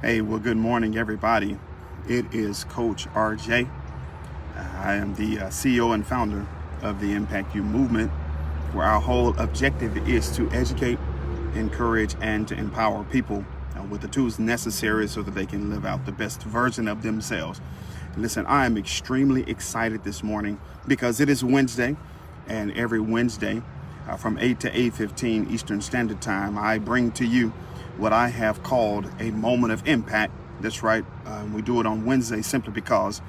Hey, well, good morning, everybody. It is Coach RJ. I am the CEO and founder of the Impact You movement, where our whole objective is to educate, encourage, and to empower people with the tools necessary so that they can live out the best version of themselves. Listen, I am extremely excited this morning because it is Wednesday, and every Wednesday from 8 to 8:15 Eastern Standard Time, I bring to you what I have called a moment of impact. That's right. We do it on Wednesday simply because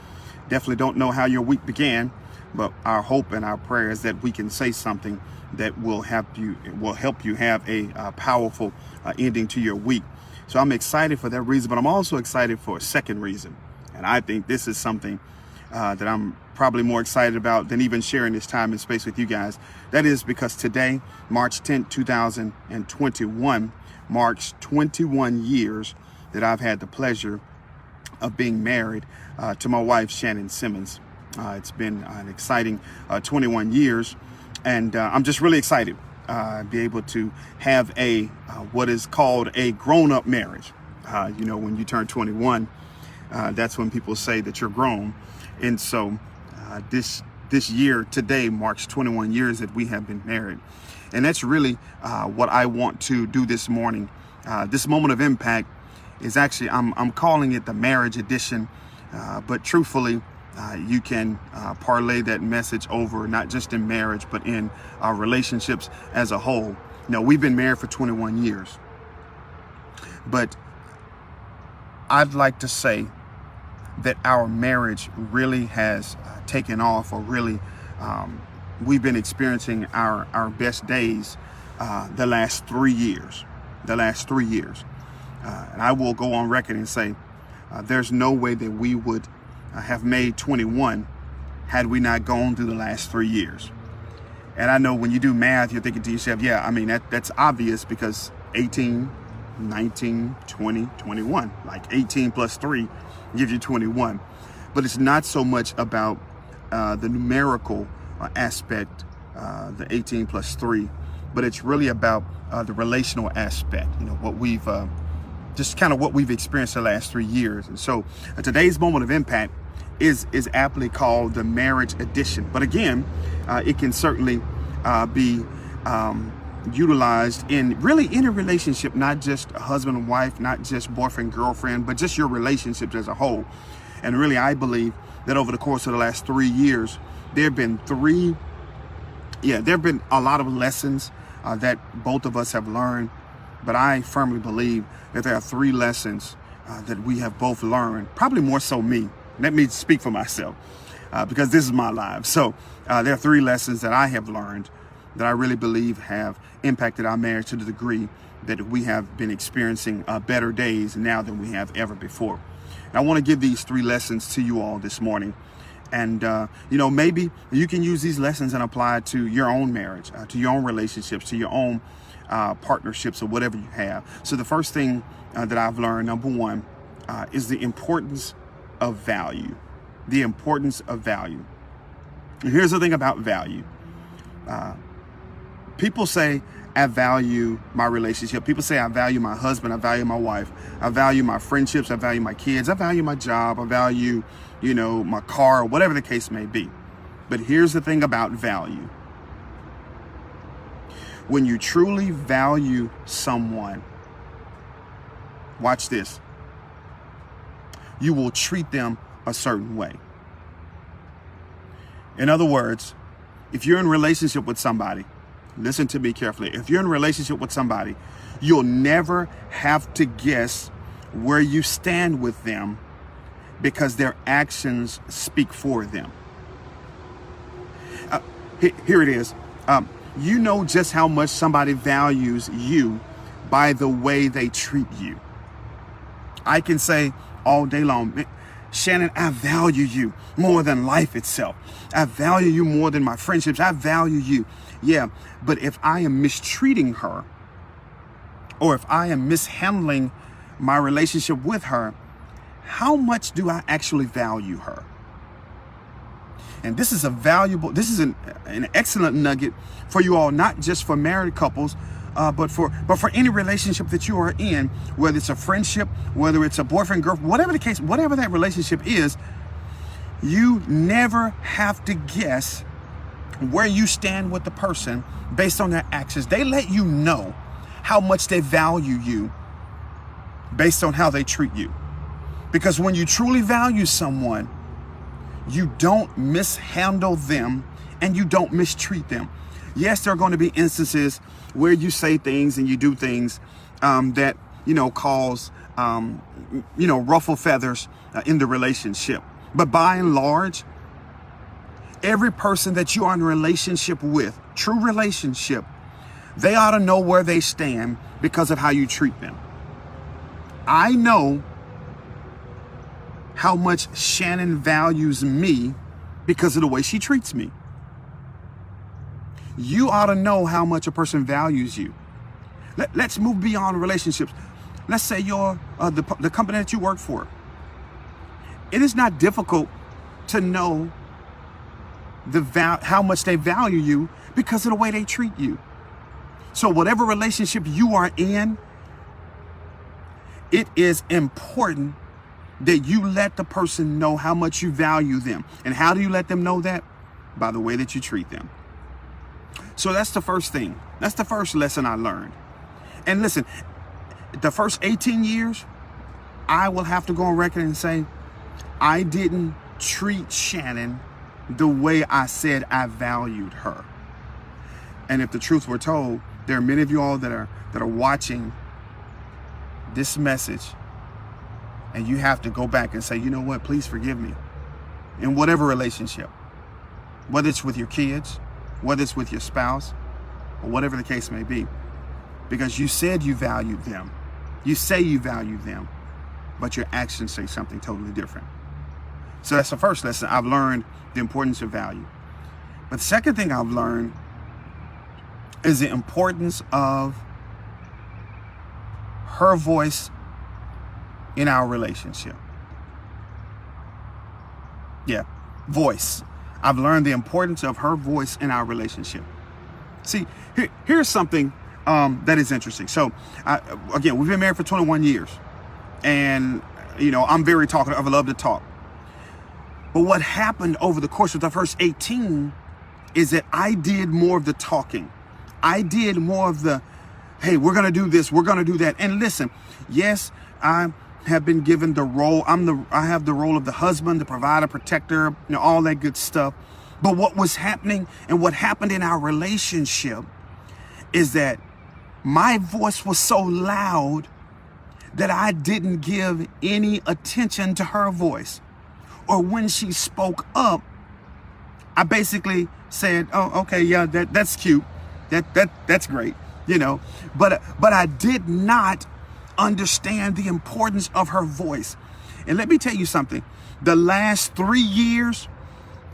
definitely don't know how your week began, but our hope and our prayer is that we can say something that will help you have a powerful ending to your week. So I'm excited for that reason, but I'm also excited for a second reason. And I think this is something that I'm probably more excited about than even sharing this time and space with you guys. That is because today, March 10th, 2021, marks 21 years that I've had the pleasure of being married to my wife, Shannon Simmons. It's been an exciting 21 years, and I'm just really excited to be able to have a what is called a grown-up marriage. When you turn 21, that's when people say that you're grown. And so this year today marks 21 years that we have been married. And that's really what I want to do this morning. This moment of impact is actually, I'm calling it the marriage edition. But truthfully, you can parlay that message over not just in marriage, but in our relationships as a whole. We've been married for 21 years. But I'd like to say that our marriage really has taken off, or really we've been experiencing our best days the last 3 years. And I will go on record and say there's no way that we would have made 21 had we not gone through the last 3 years. And I know when you do math, you're thinking to yourself, that's obvious, because 18, 19, 20, 21, like 18 plus 3 gives you 21. But it's not so much about the numerical aspect, the 18 plus 3, but it's really about the relational aspect, what we've what we've experienced the last 3 years. And so today's moment of impact is aptly called the marriage edition. But again, it can certainly be utilized in really any relationship, not just a husband and wife, not just boyfriend, girlfriend, but just your relationships as a whole. And really, I believe that over the course of the last 3 years, there have been a lot of lessons that both of us have learned. But I firmly believe that there are 3 lessons that we have both learned, probably more so me. Let me speak for myself because this is my life. So there are 3 lessons that I have learned that I really believe have impacted our marriage to the degree that we have been experiencing better days now than we have ever before. And I want to give these 3 lessons to you all this morning. And, maybe you can use these lessons and apply it to your own marriage, to your own relationships, to your own partnerships, or whatever you have. So the first thing that I've learned, number 1, is the importance of value. The importance of value. And here's the thing about value. People say, I value my relationship. People say, I value my husband. I value my wife. I value my friendships. I value my kids. I value my job. I value, my car, or whatever the case may be. But here's the thing about value. When you truly value someone, watch this, you will treat them a certain way. In other words, if you're in a relationship with somebody, listen to me carefully. If you're in a relationship with somebody, you'll never have to guess where you stand with them, because their actions speak for them. Here it is. You know just how much somebody values you by the way they treat you. I can say all day long, Shannon, I value you more than life itself. I value you more than my friendships. I value you. Yeah, but if I am mistreating her, or if I am mishandling my relationship with her, how much do I actually value her? And this is an excellent nugget for you all, not just for married couples, but for any relationship that you are in, whether it's a friendship, whether it's a boyfriend, girlfriend, whatever the case, whatever that relationship is, you never have to guess where you stand with the person based on their actions. They let you know how much they value you based on how they treat you. Because when you truly value someone, you don't mishandle them and you don't mistreat them. Yes, there are going to be instances where you say things and you do things that, cause, ruffle feathers in the relationship. But by and large, every person that you are in a relationship with, true relationship, they ought to know where they stand because of how you treat them. I know how much Shannon values me because of the way she treats me. You ought to know how much a person values you. Let's move beyond relationships. Let's say you're the company that you work for. It is not difficult to know how much they value you because of the way they treat you. So whatever relationship you are in, it is important that you let the person know how much you value them. And how do you let them know that? By the way that you treat them. So that's the first thing. That's the first lesson I learned. And listen, the first 18 years, I will have to go on record and say, I didn't treat Shannon the way I said I valued her. And if the truth were told, there are many of you all that are watching this message, and you have to go back and say, you know what, please forgive me. In whatever relationship, whether it's with your kids, whether it's with your spouse, or whatever the case may be, because you said you valued them. You say you value them, but your actions say something totally different. So that's the first lesson. I've learned the importance of value. But the second thing I've learned is the importance of her voice in our relationship. Yeah, voice. I've learned the importance of her voice in our relationship. See, here's something that is interesting. So, again, we've been married for 21 years. And, I'm very talkative. I love to talk. But what happened over the course of the first 18 is that I did more of the talking. I did more of the, hey, we're going to do this, we're going to do that. And listen, yes, I have been given the role. I have the role of the husband, the provider, protector, all that good stuff. But what was happening and what happened in our relationship is that my voice was so loud that I didn't give any attention to her voice. Or when she spoke up, I basically said, oh, okay, yeah, that's cute. That's great, but I did not understand the importance of her voice. And let me tell you something. The last 3 years,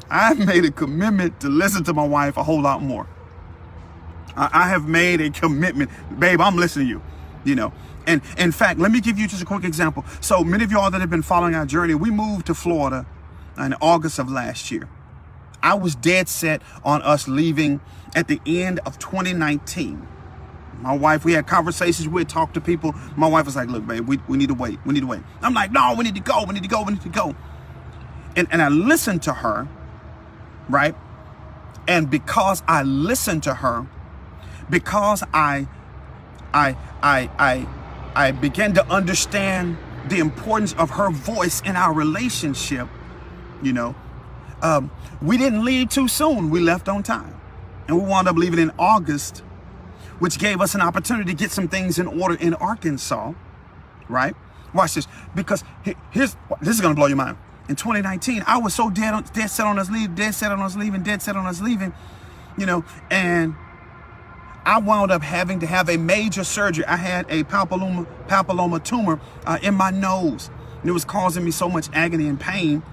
I've made a commitment to listen to my wife a whole lot more. I have made a commitment. Babe, I'm listening to you, And in fact, let me give you just a quick example. So many of y'all that have been following our journey, we moved to Florida in August of last year. I was dead set on us leaving at the end of 2019. My wife, we had conversations, we'd talk to people. My wife was like, look, babe, we need to wait. We need to wait. I'm like, no, we need to go. We need to go. We need to go. And I listened to her, right? And because I listened to her, because I began to understand the importance of her voice in our relationship, we didn't leave too soon. We left on time. And we wound up leaving in August, which gave us an opportunity to get some things in order in Arkansas, right? Watch this, because this is going to blow your mind. In 2019, I was so dead set on us leaving, and I wound up having to have a major surgery. I had a papilloma tumor in my nose, and it was causing me so much agony and pain.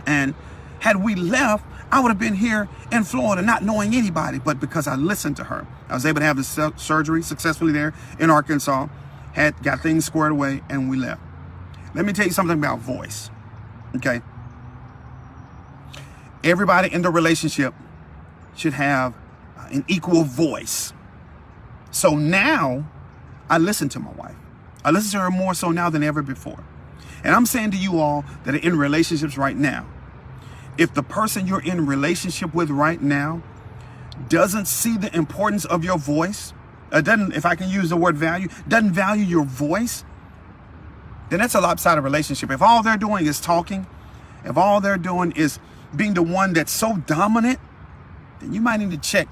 And had we left, I would have been here in Florida not knowing anybody, but because I listened to her, I was able to have the surgery successfully there in Arkansas, got things squared away, and we left. Let me tell you something about voice, okay? Everybody in the relationship should have an equal voice. So now I listen to my wife. I listen to her more so now than ever before. And I'm saying to you all that are in relationships right now, if the person you're in relationship with right now doesn't see the importance of your voice, doesn't, if I can use the word value, doesn't value your voice, then that's a lopsided relationship. If all they're doing is talking, if all they're doing is being the one that's so dominant, then you might need to check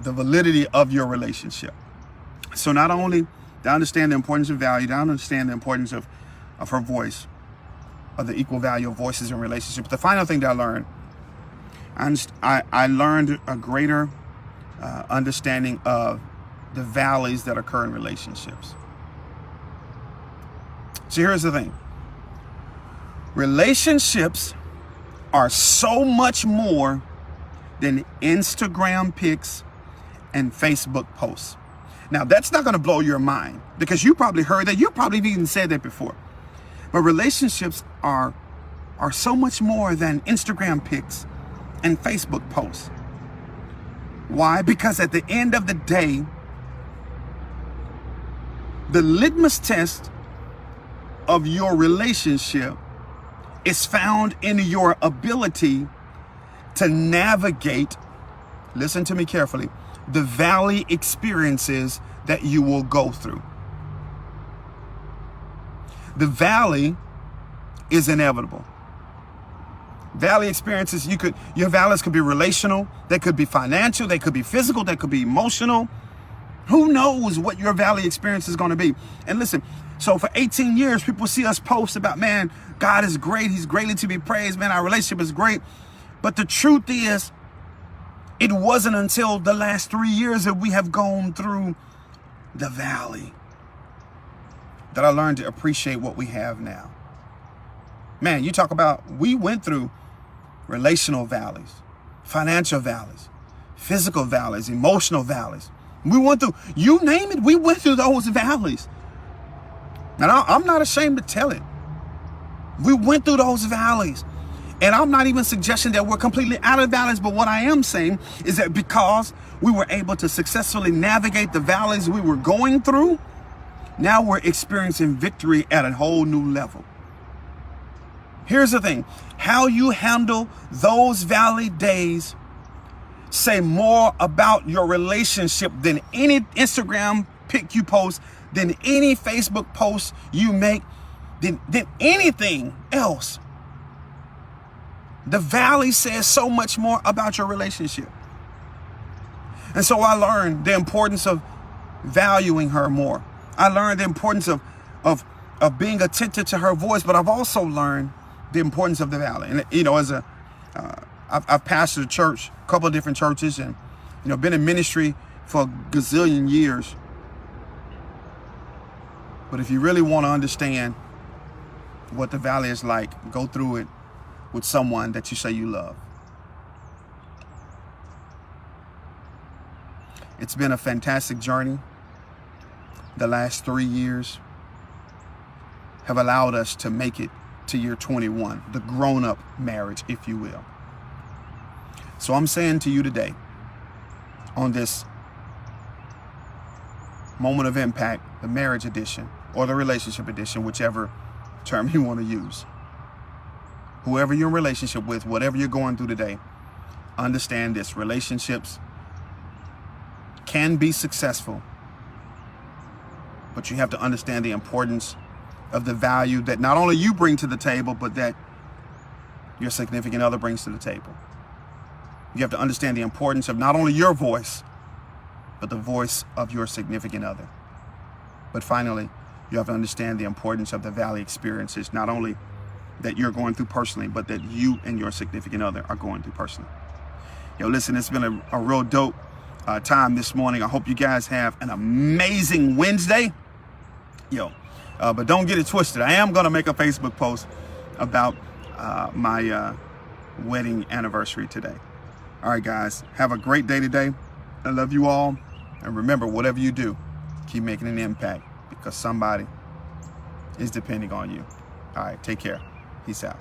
the validity of your relationship. So not only to understand the importance of value, to understand the importance of her voice, of the equal value of voices in relationships. The final thing that I learned, I learned a greater understanding of the valleys that occur in relationships. So here's the thing. Relationships are so much more than Instagram pics and Facebook posts. Now, that's not going to blow your mind because you probably heard that. You probably even said that before. But relationships are so much more than Instagram pics and Facebook posts. Why? Because at the end of the day, the litmus test of your relationship is found in your ability to navigate, listen to me carefully, the valley experiences that you will go through. The valley is inevitable. Valley experiences, your valleys could be relational, they could be financial, they could be physical, they could be emotional. Who knows what your valley experience is going to be? And listen, so for 18 years, people see us post about, man, God is great. He's greatly to be praised. Man, our relationship is great. But the truth is, it wasn't until the last 3 years that we have gone through the valley that I learned to appreciate what we have now. Man, you talk about, we went through relational valleys, financial valleys, physical valleys, emotional valleys. We went through, you name it, we went through those valleys. And I'm not ashamed to tell it. We went through those valleys. And I'm not even suggesting that we're completely out of valleys, but what I am saying is that because we were able to successfully navigate the valleys we were going through, now we're experiencing victory at a whole new level. Here's the thing. How you handle those valley days say more about your relationship than any Instagram pic you post, than any Facebook post you make, than anything else. The valley says so much more about your relationship. And so I learned the importance of valuing her more. I learned the importance of being attentive to her voice, but I've also learned the importance of the valley. And, you know, I've pastored a church, a couple of different churches, and, you know, been in ministry for a gazillion years. But if you really want to understand what the valley is like, go through it with someone that you say you love. It's been a fantastic journey. The last 3 years have allowed us to make it to year 21, the grown-up marriage, if you will. So I'm saying to you today, on this moment of impact, the marriage edition or the relationship edition, whichever term you want to use, whoever you're in relationship with, whatever you're going through today, understand this: relationships can be successful, but you have to understand the importance of the value that not only you bring to the table, but that your significant other brings to the table. You have to understand the importance of not only your voice, but the voice of your significant other. But finally, you have to understand the importance of the valley experiences, not only that you're going through personally, but that you and your significant other are going through personally. Yo, listen, it's been a real dope time this morning. I hope you guys have an amazing Wednesday. But don't get it twisted. I am going to make a Facebook post about my wedding anniversary today. All right, guys, have a great day today. I love you all. And remember, whatever you do, keep making an impact because somebody is depending on you. All right, take care. Peace out.